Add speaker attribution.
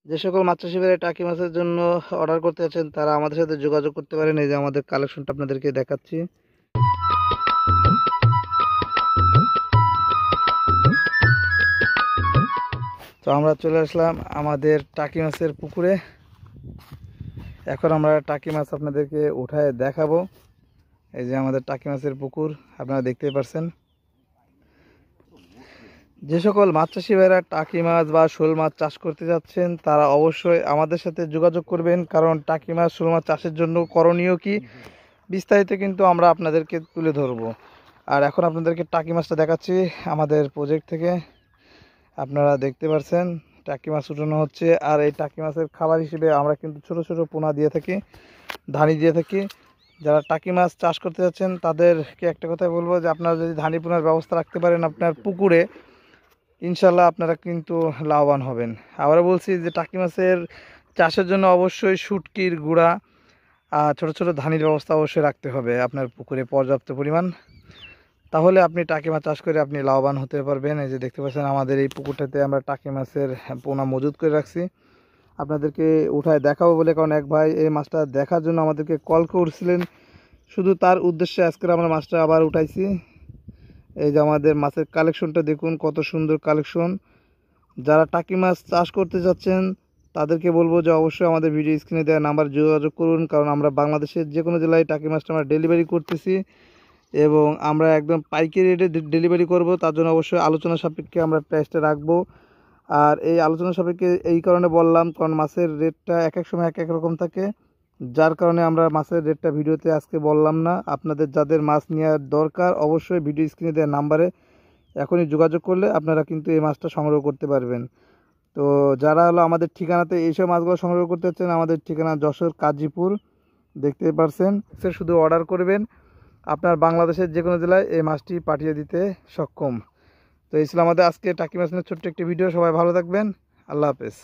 Speaker 1: যে সকল মাছ চাষি ভাইরা টাকি মাছের জন্য অর্ডার করতে চাচ্ছেন তারা আমাদের সাথে যোগাযোগ করতে পারেন। এই যে আমাদের কালেকশনটা আপনাদেরকে দেখাচ্ছি। তো আমরা চলে আসলাম আমাদের টাকি মাছের পুকুরে। এখন আমরা টাকি মাছ আপনাদেরকে উঠায় দেখাবো। এই যে আমাদের টাকি মাছের পুকুর আপনারা দেখতেই পাচ্ছেন। যে সকল মাছ চাষি ভাইরা টাকি মাছ বা শোল মাছ চাষ করতে যাচ্ছেন তারা অবশ্যই আমাদের সাথে যোগাযোগ করবেন, কারণ টাকি মাছ শোল মাছ চাষের জন্য করণীয় কি বিস্তারিত কিন্তু আমরা আপনাদেরকে তুলে ধরবো। আর এখন আপনাদেরকে টাকি মাছটা দেখাচ্ছি আমাদের প্রজেক্ট থেকে। আপনারা দেখতে পাচ্ছেন টাকি মাছ উঠানো হচ্ছে। আর এই টাকি মাছের খাবার হিসেবে আমরা কিন্তু ছোট ছোট পোনা দিয়ে থাকি, ধানি দিয়ে থাকি। যারা টাকি মাছ চাষ করতে যাচ্ছেন তাদেরকে একটা কথা বলবো যে আপনারা যদি ধানি পোনার ব্যবস্থা রাখতে পারেন আপনার পুকুরে, ইনশাল্লাহ আপনারা কিন্তু লাভবান হবেন। আবারও বলছি যে টাকি মাছের চাষের জন্য অবশ্যই শুটকির গুঁড়া আর ছোটো ছোটো ধানির ব্যবস্থা অবশ্যই রাখতে হবে আপনার পুকুরে পর্যাপ্ত পরিমাণ। তাহলে আপনি টাকি মাছ চাষ করে আপনি লাভবান হতে পারবেন। এই যে দেখতে পাচ্ছেন আমাদের এই পুকুরটাতে আমরা টাকি মাছের পোনা মজুত করে রাখছি, আপনাদেরকে উঠায় দেখাবো বলে। কারণ এক ভাই এই মাছটা দেখার জন্য আমাদেরকে কল করছিলেন, শুধু তার উদ্দেশ্যে আজকে আমরা মাছটা আবার উঠাইছি। এই যে আমাদের মাছের কালেকশনটা দেখুন, কত সুন্দর কালেকশন। যারা টাকি মাছ চাষ করতে যাচ্ছেন তাদেরকে বলবো যে অবশ্যই আমাদের ভিডিও স্ক্রিনে দেওয়া নাম্বার যোগাযোগ করুন, কারণ আমরা বাংলাদেশের যে কোনো জেলায় টাকি মাছটা আমরা ডেলিভারি করতেছি এবং আমরা একদম পাইকারি রেটে ডেলিভারি করব। তার জন্য অবশ্যই আলোচনা সাপেক্ষে আমরা প্রাইসটা রাখবো। আর এই আলোচনা সাপেক্ষে এই কারণে বললাম, কারণ মাছের রেটটা এক এক সময় এক এক রকম থাকে, যার কারণে আমরা মাছের রেটটা ভিডিওতে আজকে বললাম না। আপনাদের যাদের মাছ নেওয়ার দরকার অবশ্যই ভিডিও স্ক্রিনে দেওয়া নাম্বারে এখনই যোগাযোগ করলে আপনারা কিন্তু এই মাছটা সংগ্রহ করতে পারবেন। তো যারা হলো আমাদের ঠিকানাতে এইসব মাছগুলো সংগ্রহ করতে চাচ্ছেন, আমাদের ঠিকানা যশোর কাজীপুর, দেখতে পারছেন। শুধু অর্ডার করবেন, আপনার বাংলাদেশের যে কোনো জেলায় এই মাছটি পাঠিয়ে দিতে সক্ষম। তো এই ছিল আমাদের আজকে টাকি মাছ নিয়ে ছোট্ট একটি ভিডিও। সবাই ভালো থাকবেন, আল্লাহ হাফেজ।